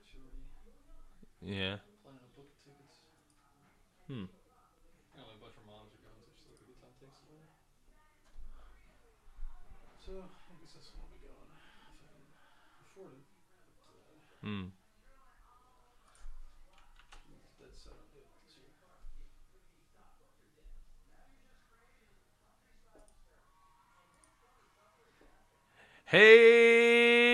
actually already Yeah. planning on booking tickets. Hmm. You know, a bunch of moms are going, so just like a good time tickets away. So I guess that's when I'll be going if I can afford it. But Hmm. I'm dead set on doing it this year. Hey,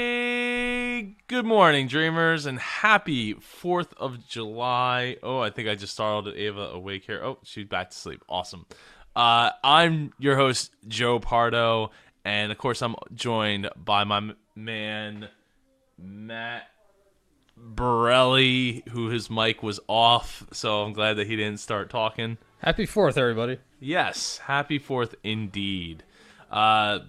good morning, dreamers, and happy 4th of July. Oh, I think I just startled Ava awake here. Oh, she's back to sleep. Awesome. I'm your host, Joe Pardo, and of course, I'm joined by my man, Matt Borelli, who his mic was off, so I'm glad that he didn't start talking. Happy 4th, everybody. Yes, happy 4th indeed. Uh,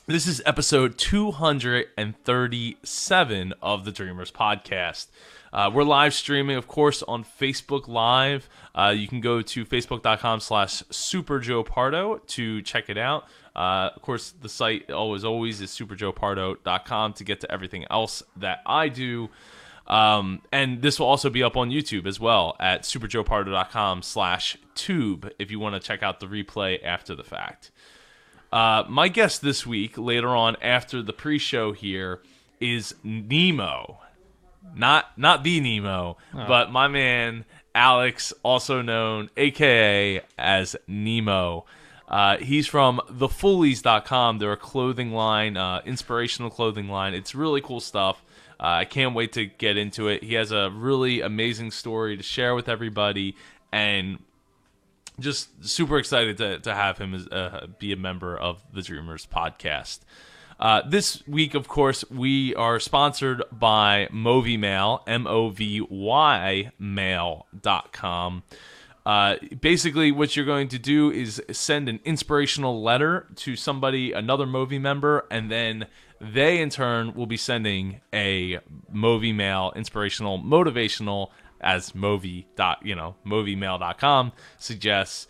This is episode 237 of the Dreamers podcast. We're live streaming, of course, on Facebook Live. You can go to facebook.com/Super Joe Pardo to check it out. Of course, the site always is superjoepardo.com to get to everything else that I do. And this will also be up on YouTube as well at superjoepardo.com/tube if you want to check out the replay after the fact. My guest this week, later on after the pre-show here, is Nemo. Not the Nemo, but my man Alex, also known AKA as Nemo. He's from thefoolies.com. They're a clothing line, inspirational clothing line. It's really cool stuff. I can't wait to get into it. He has a really amazing story to share with everybody, and just super excited to have him as, be a member of the Dreamers podcast. This week, of course, we are sponsored by Movy Mail, MOVY mail.com. Basically, what you're going to do is send an inspirational letter to somebody, another Movy member, and then they, in turn, will be sending a Movy Mail inspirational, motivational, as movymail.com suggests,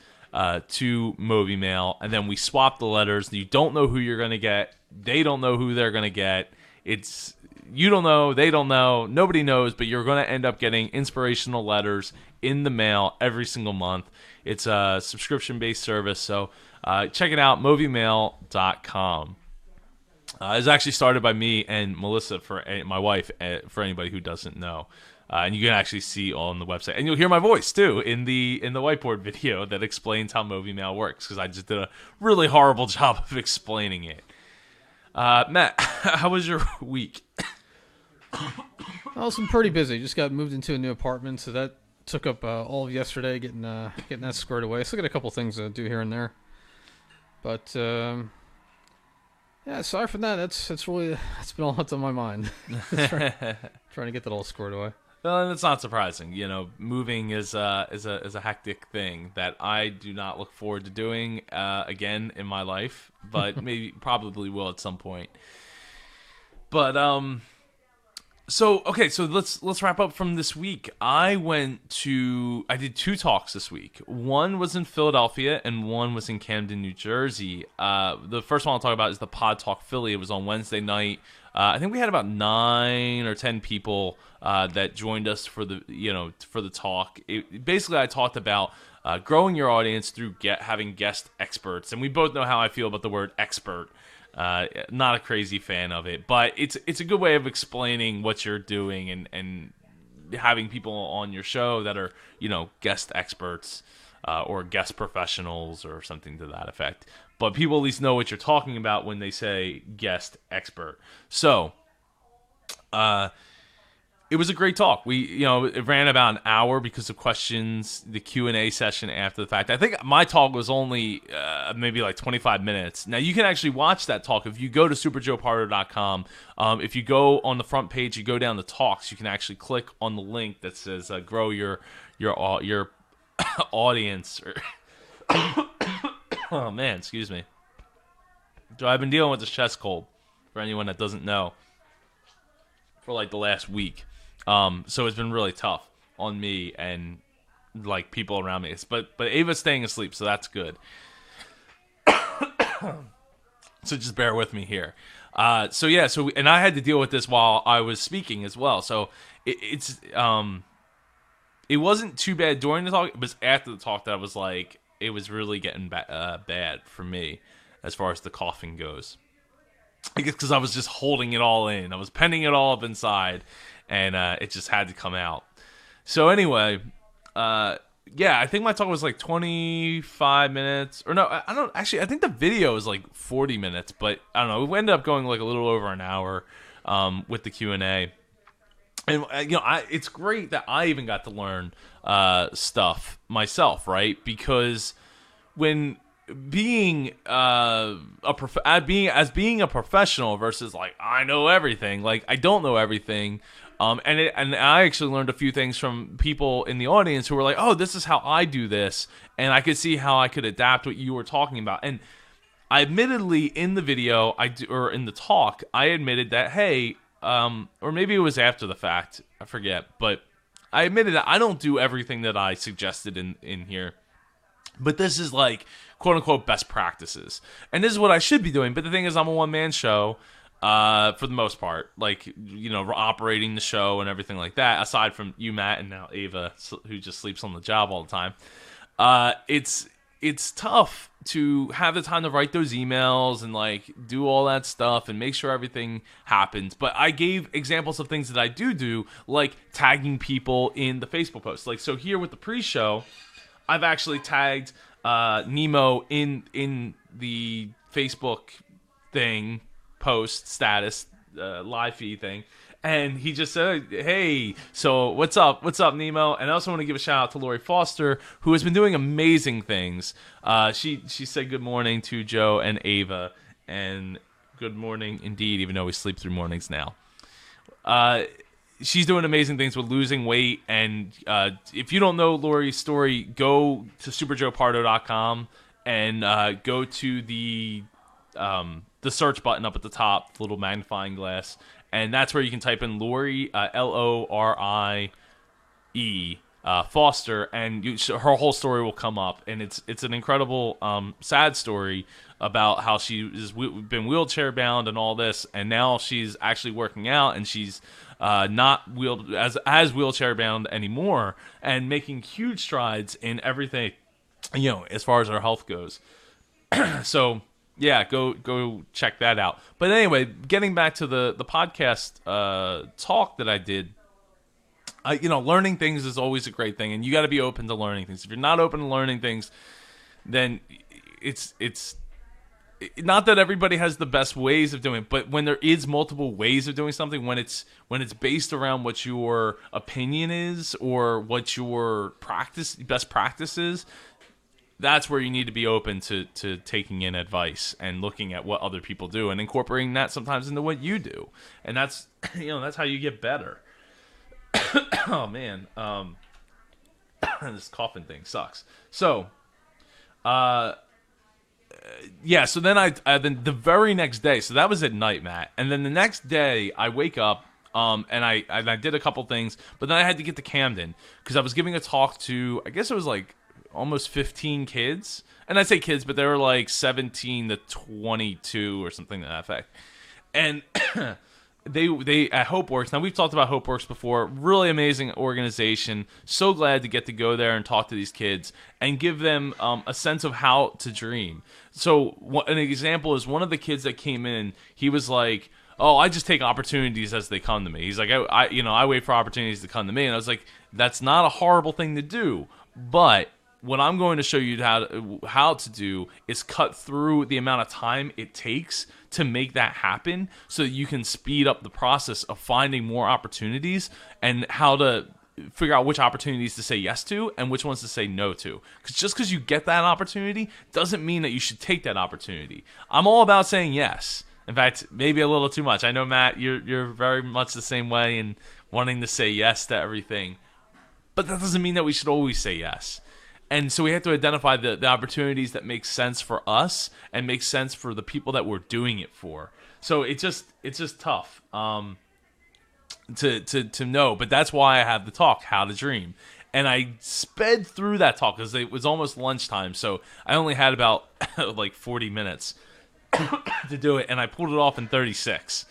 to Movy Mail, and then we swap the letters. You don't know who you're going to get. They don't know who they're going to get. It's you don't know, they don't know, nobody knows, but you're going to end up getting inspirational letters in the mail every single month. It's a subscription-based service, so check it out, movymail.com. It was actually started by me and Melissa, for my wife, for anybody who doesn't know. And you can actually see on the website, and you'll hear my voice too in the whiteboard video that explains how Movie Mail works, because I just did a really horrible job of explaining it. Matt, how was your week? I was pretty busy. Just got moved into a new apartment, so that took up all of yesterday getting that squared away. Still got a couple things to do here and there, but yeah. Aside from that, that's been all that's on my mind. Trying to get that all squared away. Well, and it's not surprising. You know, moving is a hectic thing that I do not look forward to doing again in my life, but probably will at some point. But so let's wrap up from this week. I did 2 talks this week. One was in Philadelphia and one was in Camden, New Jersey. The first one I'll talk about is the Pod Talk Philly. It was on Wednesday night. I think we had about 9 or 10 people that joined us for the talk. Basically, I talked about growing your audience through having guest experts, and we both know how I feel about the word expert. Not a crazy fan of it, but it's a good way of explaining what you're doing and having people on your show that are guest experts or guest professionals or something to that effect. But people at least know what you're talking about when they say guest expert. So, it was a great talk. It ran about an hour because of questions, the Q&A session after the fact. I think my talk was only maybe like 25 minutes. Now, you can actually watch that talk if you go to superjoepardo.com. If you go on the front page, you go down to talks, you can actually click on the link that says grow your audience. Oh, man, excuse me. So I've been dealing with this chest cold, for anyone that doesn't know, for like the last week. So it's been really tough on me and like people around me. But Ava's staying asleep, so that's good. So just bear with me here. And I had to deal with this while I was speaking as well. So it wasn't too bad during the talk. It was after the talk that I was like, it was really getting bad for me as far as the coughing goes. I guess because I was just holding it all in. I was penning it all up inside, and it just had to come out. So anyway, I think my talk was like 25 minutes. Or no, I don't actually. I think the video is like 40 minutes, but I don't know. We ended up going like a little over an hour with the Q&A. And it's great that I even got to learn stuff myself, right? Because when being a professional versus like I know everything, like I don't know everything. And I actually learned a few things from people in the audience who were like, "Oh, this is how I do this," and I could see how I could adapt what you were talking about. And I admittedly in the video, or in the talk, I admitted that, hey, or maybe it was after the fact, I forget, but I admitted that I don't do everything that I suggested in here. But this is like quote unquote best practices, and this is what I should be doing. But the thing is, I'm a one-man show. For the most part, like, operating the show and everything like that, aside from you, Matt, and now Ava, who just sleeps on the job all the time. It's tough to have the time to write those emails and like do all that stuff and make sure everything happens. But I gave examples of things that I do, like tagging people in the Facebook post. Like, so here with the pre-show, I've actually tagged Nemo in the Facebook thing, post status, live feed thing, and he just said, "Hey, so what's up Nemo?" And I also want to give a shout out to Lori Foster, who has been doing amazing things. She said good morning to Joe and Ava, and good morning indeed, even though we sleep through mornings now. She's doing amazing things with losing weight, and if you don't know Lori's story, go to superjoepardo.com and go to the search button up at the top, the little magnifying glass, and that's where you can type in Lori, Lorie, Foster, and her whole story will come up. And it's an incredible, sad story about how she has been wheelchair bound and all this, and now she's actually working out, and she's not as wheelchair bound anymore, and making huge strides in everything, as far as her health goes. So. Yeah, go check that out. But anyway, getting back to the podcast talk that I did, learning things is always a great thing, and you got to be open to learning things. If you're not open to learning things, then it's not that everybody has the best ways of doing it, but when there is multiple ways of doing something, when it's based around what your opinion is or what your best practice is, that's where you need to be open to taking in advice and looking at what other people do and incorporating that sometimes into what you do. And that's, that's how you get better. Oh man. This coughing thing sucks. So, so then then the very next day, so that was at night, Matt. And then the next day I wake up, and I did a couple things, but then I had to get to Camden because I was giving a talk to, I guess it was like, almost 15 kids, and I say kids, but they were like 17 to 22 or something to that effect. And they at HopeWorks. Now we've talked about HopeWorks before. Really amazing organization. So glad to get to go there and talk to these kids and give them a sense of how to dream. So an example is one of the kids that came in. He was like, "Oh, I just take opportunities as they come to me." He's like, I wait for opportunities to come to me." And I was like, "That's not a horrible thing to do, but what I'm going to show you how to do is cut through the amount of time it takes to make that happen so that you can speed up the process of finding more opportunities and how to figure out which opportunities to say yes to and which ones to say no to. Because just because you get that opportunity doesn't mean that you should take that opportunity. I'm all about saying yes. In fact, maybe a little too much. I know, Matt, you're very much the same way in wanting to say yes to everything. But that doesn't mean that we should always say yes. And so we have to identify the opportunities that make sense for us and make sense for the people that we're doing it for. So it's just tough to know. But that's why I have the talk, How to Dream. And I sped through that talk because it was almost lunchtime. So I only had about like 40 minutes. to do it, and I pulled it off in 36.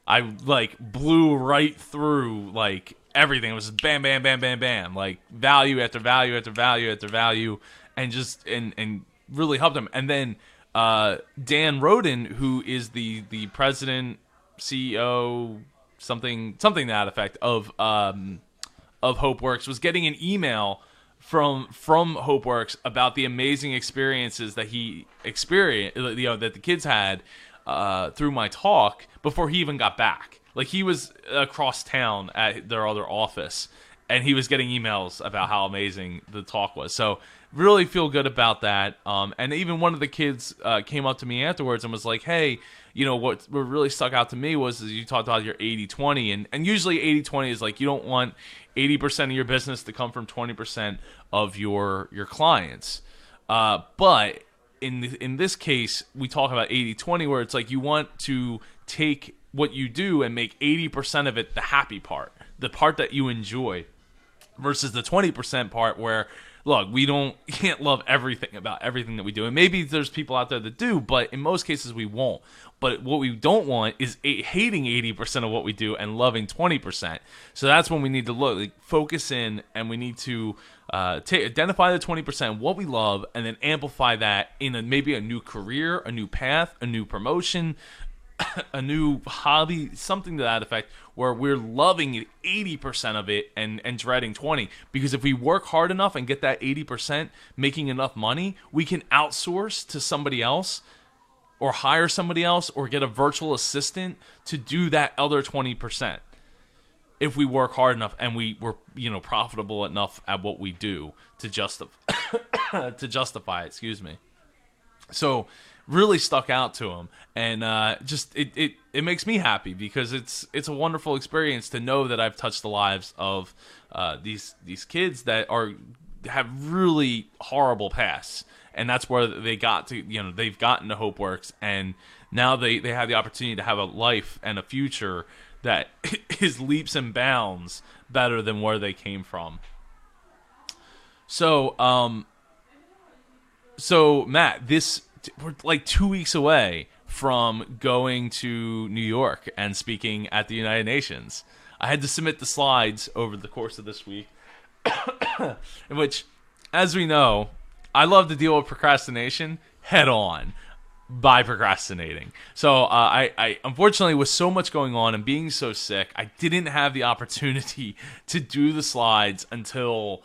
I like blew right through like everything. It was just bam, bam, bam, bam, bam, like value after value after value after value, and just and really helped them. And then Dan Roden, who is the president, CEO, something to that effect of HopeWorks, was getting an email from HopeWorks about the amazing experiences that he experienced, that the kids had through my talk before he even got back. Like, he was across town at their other office, and he was getting emails about how amazing the talk was. So really feel good about that. And even one of the kids came up to me afterwards and was like, hey, what really stuck out to me was you talked about your 80-20. And usually 80-20 is like you don't want 80% of your business to come from 20% of your clients. But in this case, we talk about 80-20, where it's like you want to take what you do and make 80% of it the happy part, the part that you enjoy, versus the 20% part where, look, can't love everything about everything that we do. And maybe there's people out there that do, but in most cases we won't. But what we don't want is hating 80% of what we do and loving 20%. So that's when we need to focus in, and we need to identify the 20%, what we love, and then amplify that in maybe a new career, a new path, a new promotion, a new hobby, something to that effect, where we're loving 80% of it and dreading 20. Because if we work hard enough and get that 80%, making enough money, we can outsource to somebody else, or hire somebody else, or get a virtual assistant to do that other 20%. If we work hard enough and we're profitable enough at what we do to justify it. Excuse me. So really stuck out to him, and it makes me happy, because it's a wonderful experience to know that I've touched the lives of these kids that have really horrible pasts, and that's where they got to. They've gotten to HopeWorks, and now they have the opportunity to have a life and a future that is leaps and bounds better than where they came from. So Matt, we're like 2 weeks away from going to New York and speaking at the United Nations. I had to submit the slides over the course of this week, in which, as we know, I love to deal with procrastination head on by procrastinating. So I unfortunately, with so much going on and being so sick, I didn't have the opportunity to do the slides until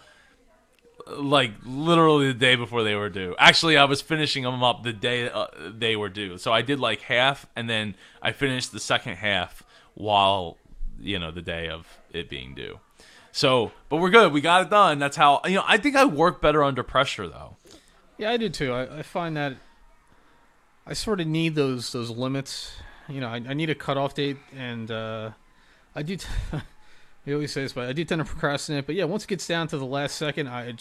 like literally the day before they were due. Actually, I was finishing them up the day they were due. So I did like half, and then I finished the second half while the day of it being due. So, but we're good. We got it done. That's how I think I work better under pressure, though. Yeah, I do too. I find that I sort of need those limits. I need a cutoff date, and I do. We always say this, but I do tend to procrastinate. But yeah, once it gets down to the last second, I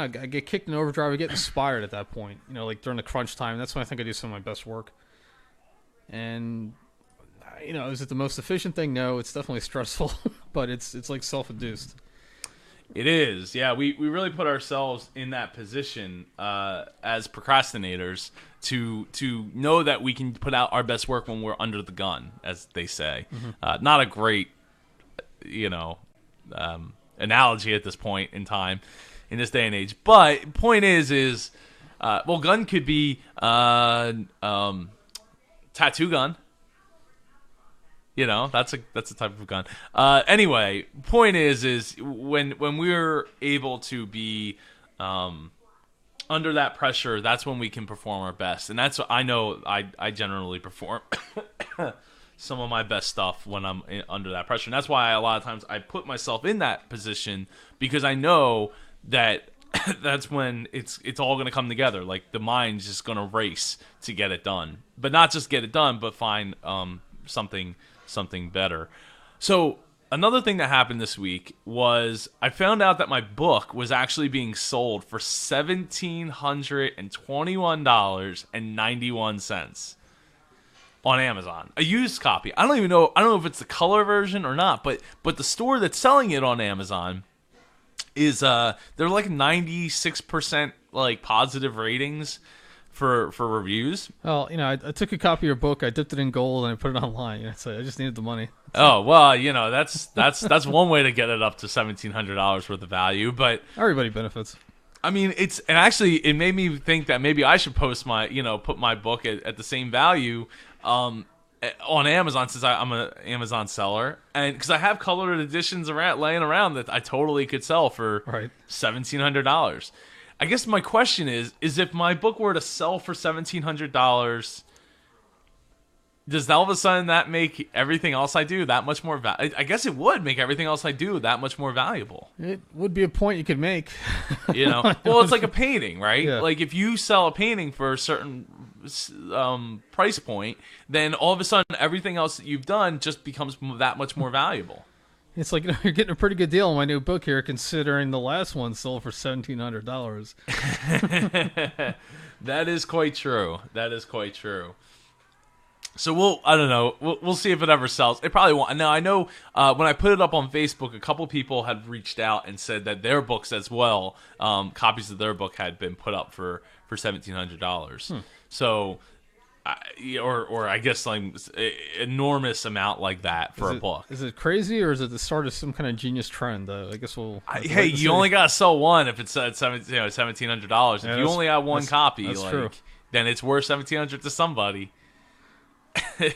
get kicked in overdrive. I get inspired at that point. Like during the crunch time. That's when I think I do some of my best work. And is it the most efficient thing? No, it's definitely stressful, but it's like self-induced. It is, yeah. We really put ourselves in that position as procrastinators to know that we can put out our best work when we're under the gun, as they say. Mm-hmm. Not a great, analogy at this point in time, in this day and age. But point is, gun could be tattoo gun. That's a type of gun. Anyway, point is when we're able to be under that pressure, that's when we can perform our best. And that's what I know I generally perform some of my best stuff when I'm under that pressure. And that's why a lot of times I put myself in that position, because I know that that's when it's all going to come together. Like the mind's just going to race to get it done, but not just get it done, but find something better. So another thing that happened this week was I found out that my book was actually being sold for $1,721.91 on Amazon. A used copy. I don't know if it's the color version or not, but the store that's selling it on Amazon is they're like 96% like positive ratings. for reviews. Well, I took a copy of your book, I dipped it in gold, and I put it online. So I just needed the money. Oh well, that's one way to get it up to $1,700 worth of value. But everybody benefits. I mean, it made me think that maybe I should post put my book at the same value on Amazon, since I'm an Amazon seller, and because I have colored editions laying around that I totally could sell for $1,700. I guess my question is if my book were to sell for $1,700, does all of a sudden that make everything else I do that much more I guess it would make everything else I do that much more valuable. It would be a point you could make. Well, it's like a painting, right? Yeah. Like if you sell a painting for a certain price point, then all of a sudden everything else that you've done just becomes that much more valuable. It's like, you're getting a pretty good deal on my new book here, considering the last one sold for $1,700. That is quite true. So I don't know. We'll see if it ever sells. It probably won't. Now I know when I put it up on Facebook, a couple people had reached out and said that their books as well, copies of their book had been put up for $1,700. So, or I guess like enormous amount like that for a book. Is it crazy, or is it the start of some kind of genius trend? I guess we'll. Hey, you only gotta sell one if it's at $1,700. If you only have one copy, true. Then it's worth $1,700 to somebody. So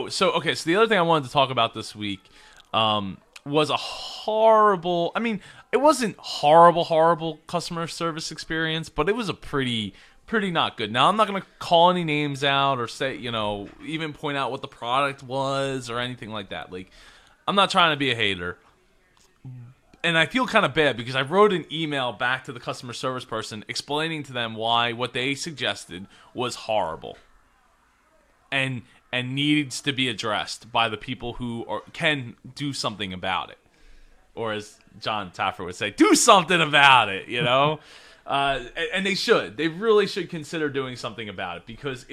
the other thing I wanted to talk about this week was a horrible, it wasn't horrible customer service experience, but it was a pretty not good. Now, I'm not going to call any names out or say, even point out what the product was or anything like that. Like, I'm not trying to be a hater. And I feel kind of bad because I wrote an email back to the customer service person explaining to them why what they suggested was horrible and needs to be addressed by the people who can do something about it. Or as John Taffer would say, do something about it, and they should. They really should consider doing something about it because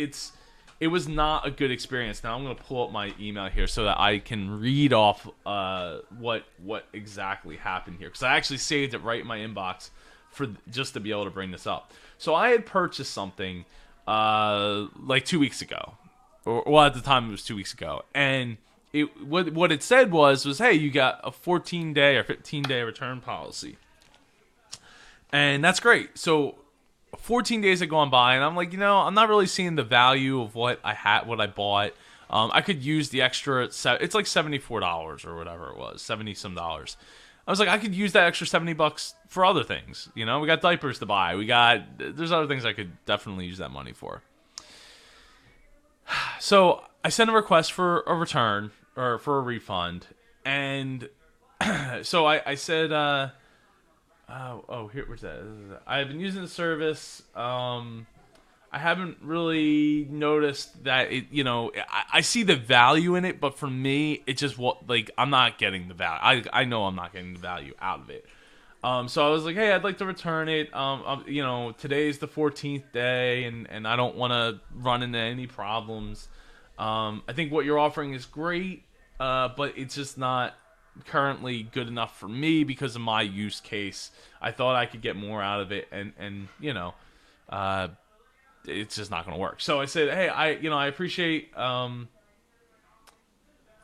it was not a good experience. Now I'm going to pull up my email here so that I can read off what exactly happened here, because I actually saved it right in my inbox just to be able to bring this up. So I had purchased something like 2 weeks ago, or at the time it was 2 weeks ago, and what it said was hey, you got a 14-day or 15-day return policy, and that's great. So 14 days had gone by, and I'm like, I'm not really seeing the value of what I bought. I could use the extra. It's like $74 or whatever it was, $70 some. I was like, I could use that extra $70 for other things. We got diapers to buy. There's other things I could definitely use that money for. So I sent a request for a return or for a refund, and so I said, where's that? I've been using the service. I haven't really noticed that it. I see the value in it, but for me, it just I'm not getting the value. I know I'm not getting the value out of it. So I was like, hey, I'd like to return it. Today's the 14th day, and I don't want to run into any problems. I think what you're offering is great, but it's just not currently good enough for me because of my use case. I thought I could get more out of it, and it's just not going to work. So I said, hey, I appreciate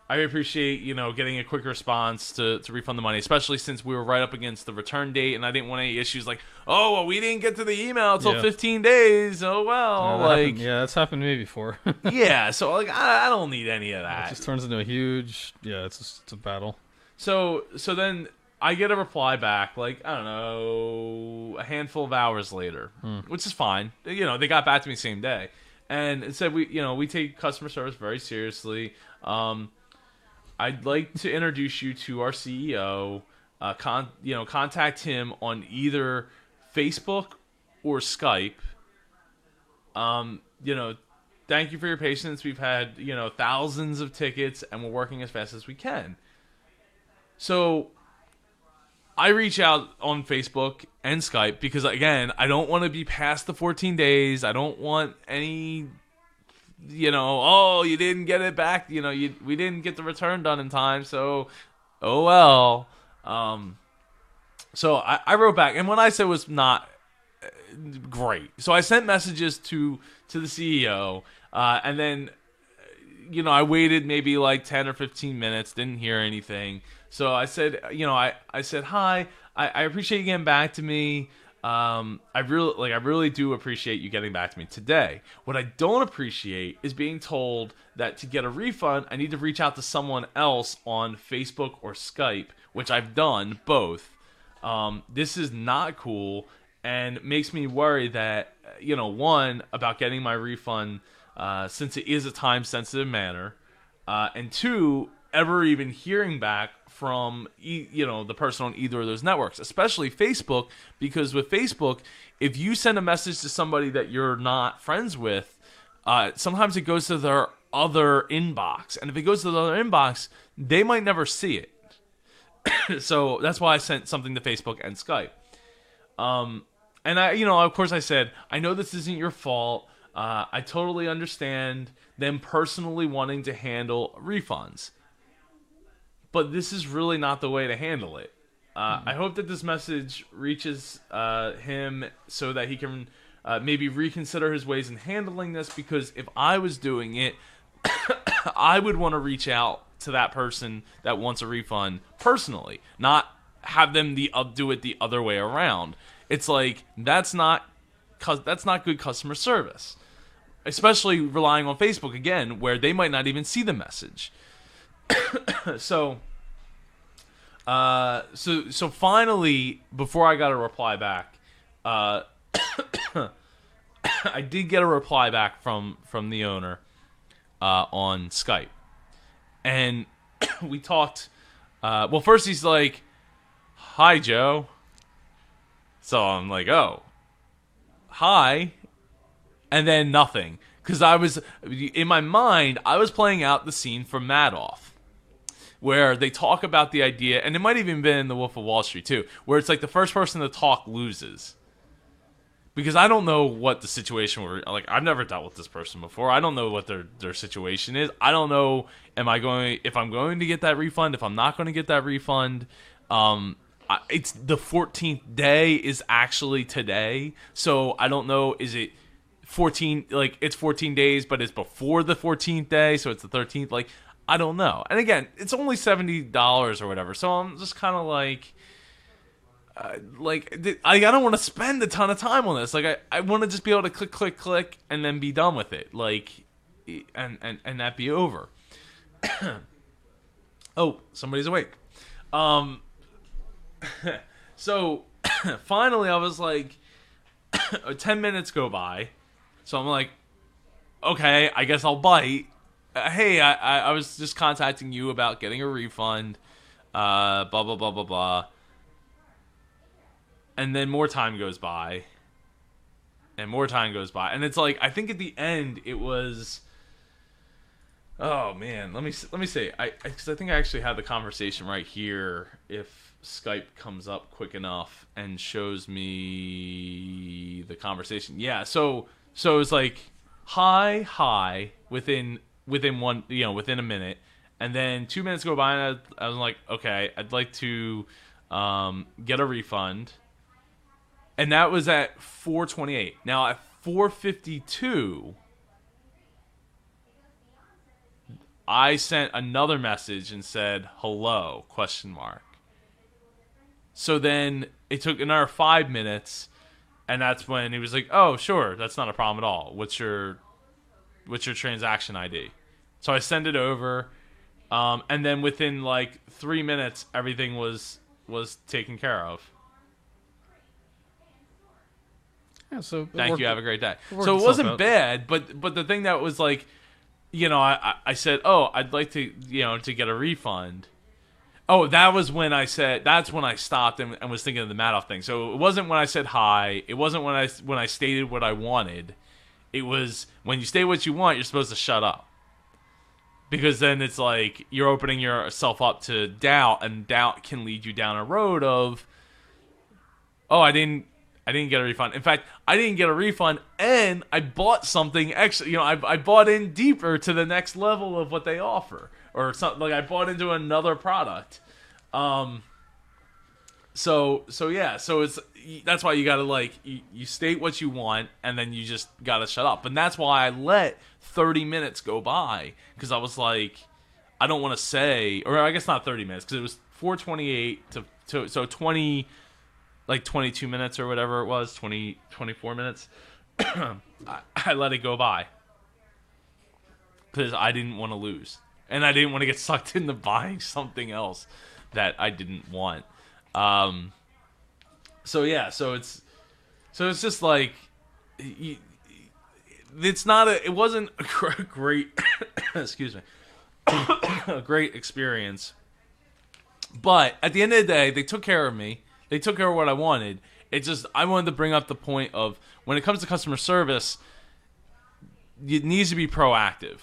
getting a quick response to refund the money, especially since we were right up against the return date, and I didn't want any issues like, oh, well, we didn't get to the email until 15 days. Oh, well, that's happened to me before. Yeah, so I don't need any of that. It just turns into a huge, it's a battle. So then I get a reply back, I don't know, a handful of hours later, which is fine. They got back to me same day, and it said we take customer service very seriously. I'd like to introduce you to our CEO. Contact him on either Facebook or Skype. Thank you for your patience. We've had thousands of tickets, and we're working as fast as we can. So I reach out on Facebook and Skype because, again, I don't want to be past the 14 days. I don't want any, you didn't get it back. We didn't get the return done in time. So, oh well. So I wrote back. And what I said was not great. So I sent messages to the CEO, and then I waited maybe like 10 or 15 minutes, didn't hear anything. So I said, I said, hi, I appreciate you getting back to me. I really do appreciate you getting back to me today. What I don't appreciate is being told that to get a refund, I need to reach out to someone else on Facebook or Skype, which I've done both. This is not cool and makes me worry that, one, about getting my refund, since it is a time-sensitive matter, and two, ever even hearing back from the person on either of those networks, especially Facebook, because with Facebook, if you send a message to somebody that you're not friends with, sometimes it goes to their other inbox, and if it goes to the other inbox, they might never see it. So that's why I sent something to Facebook and Skype. And I, of course I said, I know this isn't your fault. I totally understand them personally wanting to handle refunds. But this is really not the way to handle it. I hope that this message reaches him so that he can maybe reconsider his ways in handling this, because if I was doing it, I would want to reach out to that person that wants a refund personally, not have them do it the other way around. It's like, that's not good customer service, especially relying on Facebook again, where they might not even see the message. So finally, before I got a reply back, I did get a reply back from the owner on Skype, and we talked. Well, first he's like, "Hi, Joe." So I'm like, "Oh, hi," and then nothing, because I was in my mind, I was playing out the scene from Madoff, where they talk about the idea, and it might have even been in The Wolf of Wall Street too, where it's like the first person to talk loses. Because I don't know what the situation were. Like, I've never dealt with this person before. I don't know what their situation is. I don't know if I'm going to get that refund, if I'm not going to get that refund. It's the 14th day is actually today. So I don't know, is it 14, like it's 14 days, but it's before the 14th day, so it's the 13th. Like, I don't know. And again, it's only $70 or whatever. So I'm just kind of like I don't want to spend a ton of time on this. Like, I want to just be able to click, and then be done with it. Like, and that be over. Oh, somebody's awake. So finally I was like, 10 minutes go by. So I'm like, okay, I guess I'll bite. Hey, I was just contacting you about getting a refund. Blah, blah, blah, blah, blah. And then more time goes by. And more time goes by. And it's like, I think at the end it was... Oh, man. Let me see. Because I think I actually had the conversation right here. If Skype comes up quick enough and shows me the conversation. Yeah, so it was like, hi, within within a minute. And then 2 minutes go by, and I was like, okay, I'd like to get a refund. And that was at 4:28. Now at 4:52, I sent another message and said, hello, ? So then it took another 5 minutes, and that's when he was like, oh, sure, that's not a problem at all. What's your transaction ID? So I sent it over, and then within like 3 minutes, everything was taken care of. Yeah, so Thank you. Have a great day. So it wasn't bad, but the thing that was like, I said, oh, I'd like to, to get a refund. Oh, that was when I said, that's when I stopped and was thinking of the Madoff thing. So it wasn't when I said hi. It wasn't when I stated what I wanted. It was when you state what you want, you're supposed to shut up. Because then it's like you're opening yourself up to doubt, and doubt can lead you down a road of, oh, I didn't get a refund. In fact, I didn't get a refund, and I bought something extra. I bought in deeper to the next level of what they offer, or something. Like, I bought into another product. yeah, so it's that's why you gotta like you state what you want and then you just gotta shut up. And that's why I let 30 minutes go by because I was like, I don't want to say, or I guess not 30 minutes because it was 4:28 to so 20 like 22 minutes or whatever it was, 24 minutes. I let it go by because I didn't want to lose and I didn't want to get sucked into buying something else that I didn't want. So it's just like it wasn't a great excuse me a great experience, but at the end of the day they took care of me. They took care of what I wanted. It just I wanted to bring up the point of when it comes to customer service, it needs to be proactive.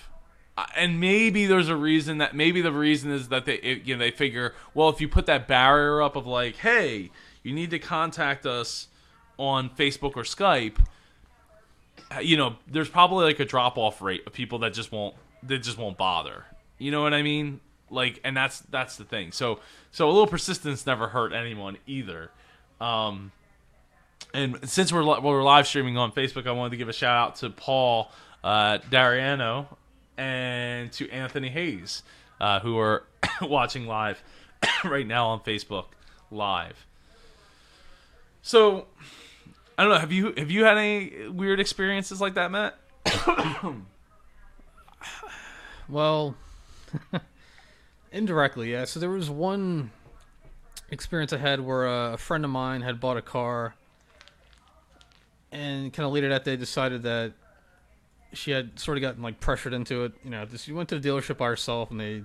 And maybe there's a reason that maybe the reason is that they figure, well, if you put that barrier up of like, hey, you need to contact us on Facebook or Skype, there's probably like a drop off rate of people that just won't bother. You know what I mean? Like, and that's the thing. So a little persistence never hurt anyone either. And since we're live streaming on Facebook, I wanted to give a shout out to Paul Dariano and to Anthony Hayes, who are watching live right now on Facebook Live. So, I don't know. Have you had any weird experiences like that, Matt? Well, indirectly, yeah. So there was one experience I had where a friend of mine had bought a car, and kind of later that day decided that she had sort of gotten like pressured into it. She went to the dealership by herself, and they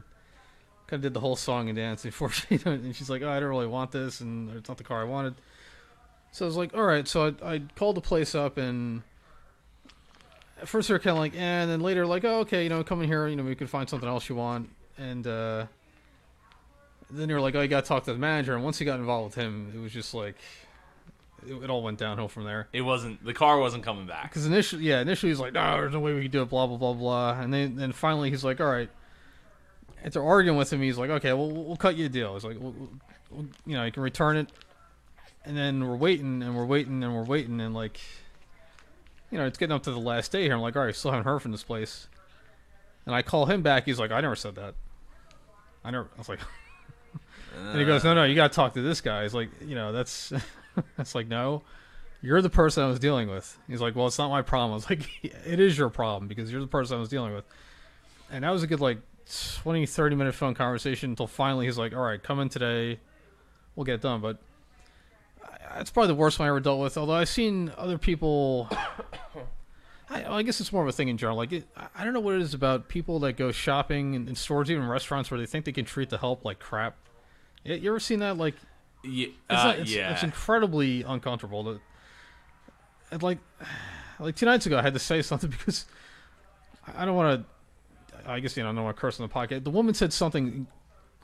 kind of did the whole song and dance before and she's like, "Oh, I don't really want this, and it's not the car I wanted." So I was like, "All right." So I called the place up, and at first they were kind of like, and then later like, "Oh, okay, come in here, we could find something else you want." And then they were like, "Oh, you got to talk to the manager." And once he got involved with him, it was just like it all went downhill from there. The car wasn't coming back. Because initially he's like, "No, there's no way we can do it." Blah blah blah blah. And then finally he's like, "All right." After arguing with him, he's like, "Okay, well, we'll cut you a deal." He's like, you can return it." And then we're waiting and we're waiting and we're waiting and like, it's getting up to the last day here. I'm like, "All right, still haven't heard from this place." And I call him back. He's like, "I never said that. I was like, and he goes, "No, you got to talk to this guy." He's like, that's. It's like, "No, you're the person I was dealing with." He's like, "Well, it's not my problem." I was like, "It is your problem because you're the person I was dealing with." And that was a good, 20, 30-minute phone conversation until finally he's like, "All right, come in today. We'll get it done." But that's probably the worst one I ever dealt with. Although I've seen other people... I guess it's more of a thing in general. I don't know what it is about people that go shopping in stores, even restaurants, where they think they can treat the help like crap. You ever seen that? It's incredibly uncomfortable. Like 2 nights ago, I had to say something because I don't want to. I guess I don't want to curse on the podcast. The woman said something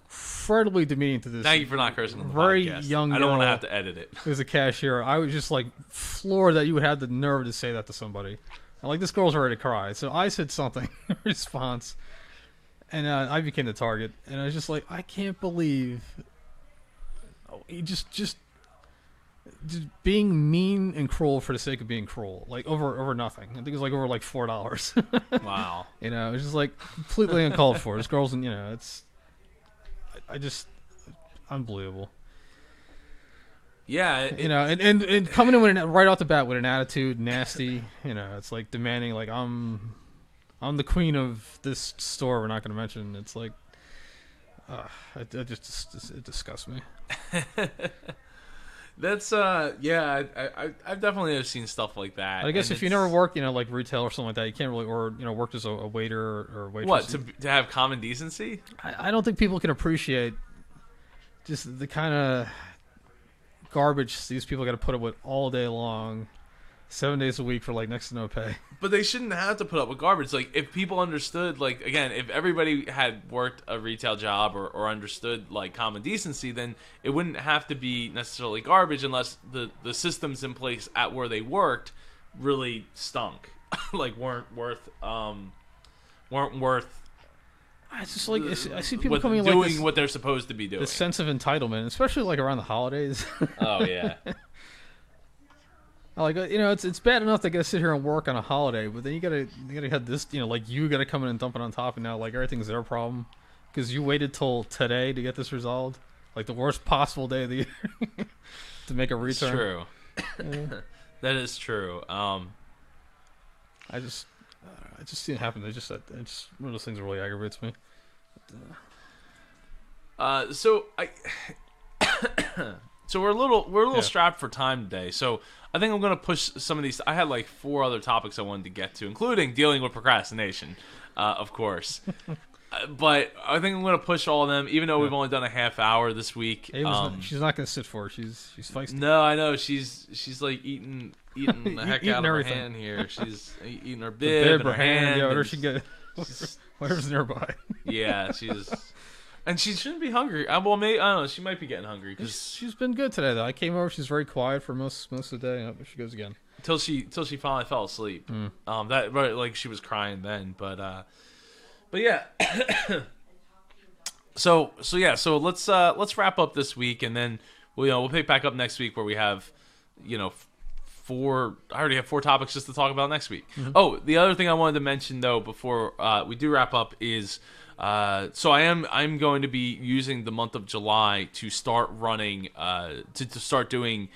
incredibly demeaning to this. Thank you for not cursing on the very podcast. Young girl. I don't want to have to edit it. Who's a cashier? I was just floored that you would have the nerve to say that to somebody. And this girl's ready to cry. So I said something in response, and I became the target. And I was just like, I can't believe. Just being mean and cruel for the sake of being cruel, over nothing. I think it was over $4. Wow. It was just completely uncalled for. This girl's, it's, I just unbelievable. Yeah. And coming in right off the bat with an attitude, nasty. It's demanding, I'm the queen of this store. We're not going to mention. It's it disgusts me. That's yeah. I've definitely seen stuff like that. I guess if you never work, retail or something like that, you can't really, or worked as a waiter or waitress. What to have common decency? I don't think people can appreciate just the kind of garbage these people got to put up with all day long, 7 days a week for next to no pay. But they shouldn't have to put up with garbage. If people understood, again, if everybody had worked a retail job or understood common decency, then it wouldn't have to be necessarily garbage unless the systems in place at where they worked really stunk, weren't worth It's just like I see people with coming doing like this, what they're supposed to be doing. this sense of entitlement, especially like around the holidays. Oh yeah. Like it's bad enough they gotta sit here and work on a holiday, but then you gotta have this, like you gotta come in and dump it on top, and now like everything's their problem because you waited till today to get this resolved, like the worst possible day of the year to make a return. It's true. That is true. I just see it happen. It's just one of those things that really aggravates me. So we're a little strapped for time today. So I think I'm gonna push some of these. I had like 4 other topics I wanted to get to, including dealing with procrastination, of course. But I think I'm gonna push all of them, even though we've only done a half hour this week. She's not gonna sit for it. She's feisty. No, I know she's like eating the heck Eating out of everything. her hand here. She's eating her bib, and her hand. Yeah, whatever and she get, whatever's nearby. Yeah, and she shouldn't be hungry. Well, maybe I don't know. She might be getting hungry because She's been good today though. I came over. She's very quiet for most of the day. She goes again. till she finally fell asleep. That right, like she was crying then, but yeah. So let's wrap up this week, and then we'll pick back up next week where we have 4. I already have 4 topics just to talk about next week. Mm-hmm. Oh, the other thing I wanted to mention though before we do wrap up is so I'm going to be using the month of July to start running to start doing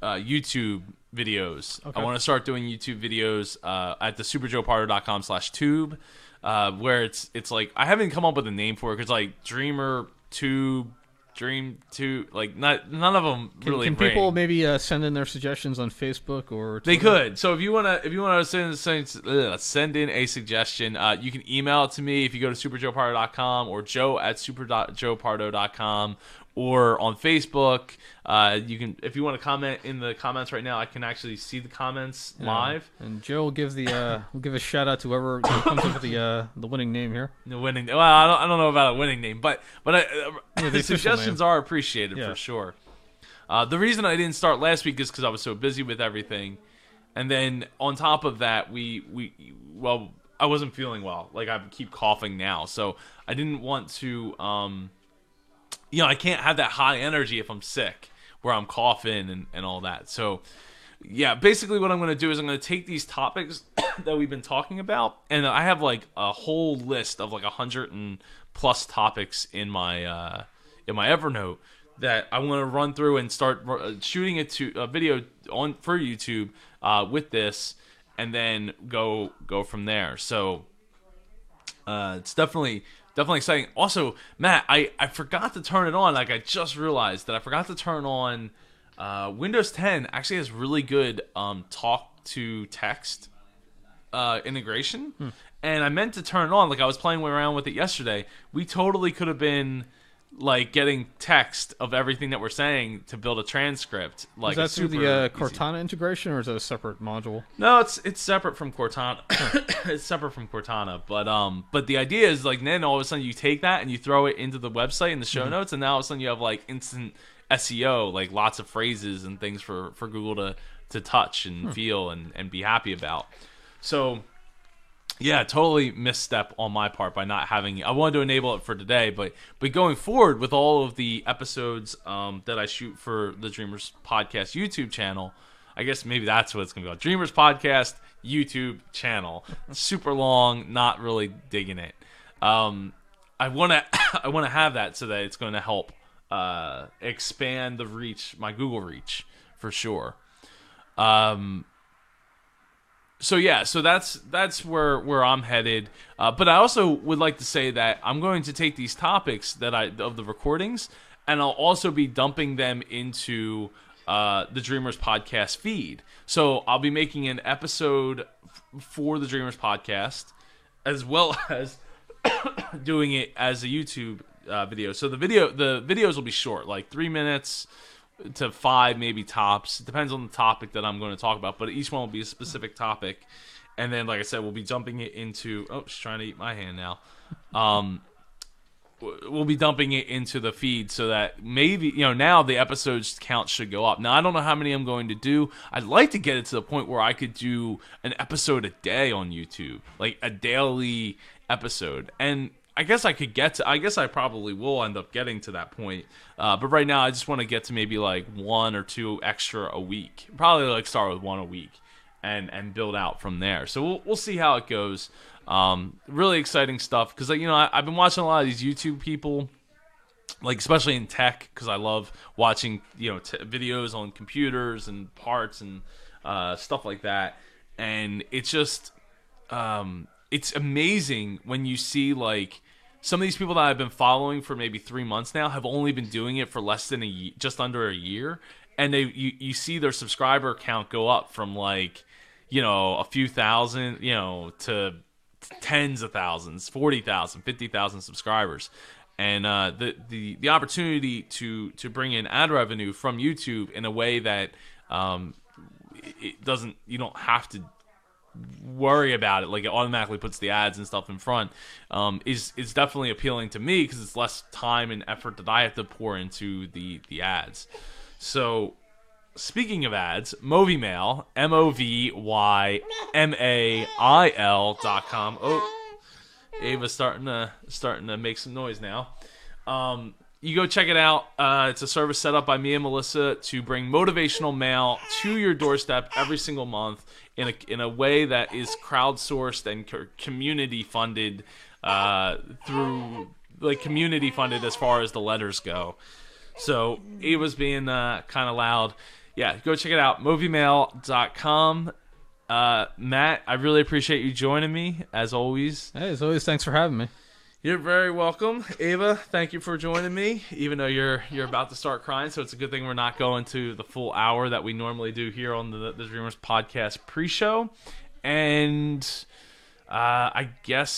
YouTube videos. Okay. I want to start doing YouTube videos at the superjoepardo.com/tube where it's like I haven't come up with a name for it because like Dreamer Tube, Dream Tube, like none of them really. Can ring. people maybe send in their suggestions on Facebook or Twitter? They could. So if you wanna send in a suggestion, you can email it to me if you go to superjoepardo.com or joe@super.joepardo.com. Or on Facebook, you can. If you want to comment in the comments right now, I can actually see the comments live. And Joe will give will give a shout out to whoever comes up with the winning name here. The winning. Well, I don't know about a winning name, but the suggestions are appreciated for sure. The reason I didn't start last week is because I was so busy with everything, and then on top of that, I wasn't feeling well. Like I keep coughing now, so I didn't want to. I can't have that high energy if I'm sick, where I'm coughing and all that. So, yeah, basically what I'm going to do is I'm going to take these topics that we've been talking about, and I have like a whole list of like 100 and plus topics in my Evernote that I want to run through and start shooting it to a video for YouTube with this, and then go from there. So, it's definitely exciting. Also, Matt, I forgot to turn it on. Like I just realized that I forgot to turn on Windows 10 actually has really good talk to text integration. And I meant to turn it on. Like I was playing around with it yesterday. We totally could have been like getting text of everything that we're saying to build a transcript. Like is that through the Cortana integration, or is that a separate module? No, it's separate from Cortana. It's separate from Cortana, but the idea is like then all of a sudden you take that and you throw it into the website in the show notes, and now all of a sudden you have like instant SEO, like lots of phrases and things for Google to touch and feel and be happy about. So. Yeah, totally misstep on my part by not having it. I wanted to enable it for today, but going forward with all of the episodes that I shoot for the Dreamers Podcast YouTube channel, I guess maybe that's what it's going to be called. Dreamers Podcast YouTube channel. Super long, not really digging it. I want to have that so that it's going to help expand the reach, my Google reach, for sure. So that's where I'm headed. But I also would like to say that I'm going to take these topics of the recordings, and I'll also be dumping them into the Dreamers Podcast feed. So I'll be making an episode for the Dreamers Podcast, as well as doing it as a YouTube video. So the videos will be short, like 3 minutes to 5 maybe tops. It depends on the topic that I'm going to talk about, but each one will be a specific topic. And then, like I said, we'll be jumping it into... Oh, she's trying to eat my hand now. we'll be dumping it into the feed so that maybe, now the episodes count should go up. Now, I don't know how many I'm going to do. I'd like to get it to the point where I could do an episode a day on YouTube, like a daily episode. And I guess I probably will end up getting to that point. But right now, I just want to get to maybe like 1 or 2 extra a week. Probably like start with 1 a week and build out from there. So we'll see how it goes. Really exciting stuff because I've been watching a lot of these YouTube people, like especially in tech, because I love watching videos on computers and parts and stuff like that. And it's just it's amazing when you see like some of these people that I've been following for maybe 3 months now have only been doing it for less than just under a year, and you see their subscriber count go up from like a few thousand to tens of thousands, 40,000, 50,000 subscribers. And the opportunity to bring in ad revenue from YouTube in a way that you don't have to worry about it, like it automatically puts the ads and stuff in front, is definitely appealing to me because it's less time and effort that I have to pour into the ads. So speaking of ads, Movymail, MOVYMAIL.com. Oh, Ava's starting to make some noise now. You go check it out. It's a service set up by me and Melissa to bring motivational mail to your doorstep every single month in a way that is crowdsourced and community funded community funded as far as the letters go. So Ava's being kind of loud. Yeah, go check it out, movymail.com. Matt, I really appreciate you joining me, as always. Hey, as always, thanks for having me. You're very welcome. Ava, thank you for joining me, even though you're about to start crying, so it's a good thing we're not going to the full hour that we normally do here on the Dreamers Podcast pre-show. And I guess,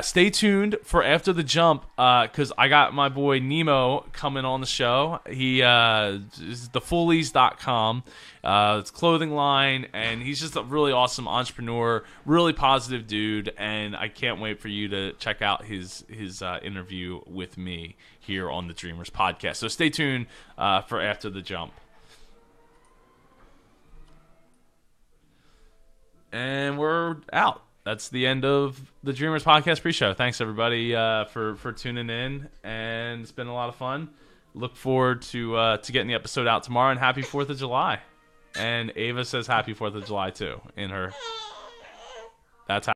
stay tuned for After the Jump, because I got my boy Nemo coming on the show. He is thefoolies.com. It's a clothing line, and he's just a really awesome entrepreneur, really positive dude, and I can't wait for you to check out his interview with me here on the Dreamers Podcast. So stay tuned for After the Jump. And we're out. That's the end of the Dreamers Podcast pre-show. Thanks, everybody, for tuning in, and it's been a lot of fun. Look forward to getting the episode out tomorrow, and happy 4th of July. And Ava says happy 4th of July, too, in her... That's how...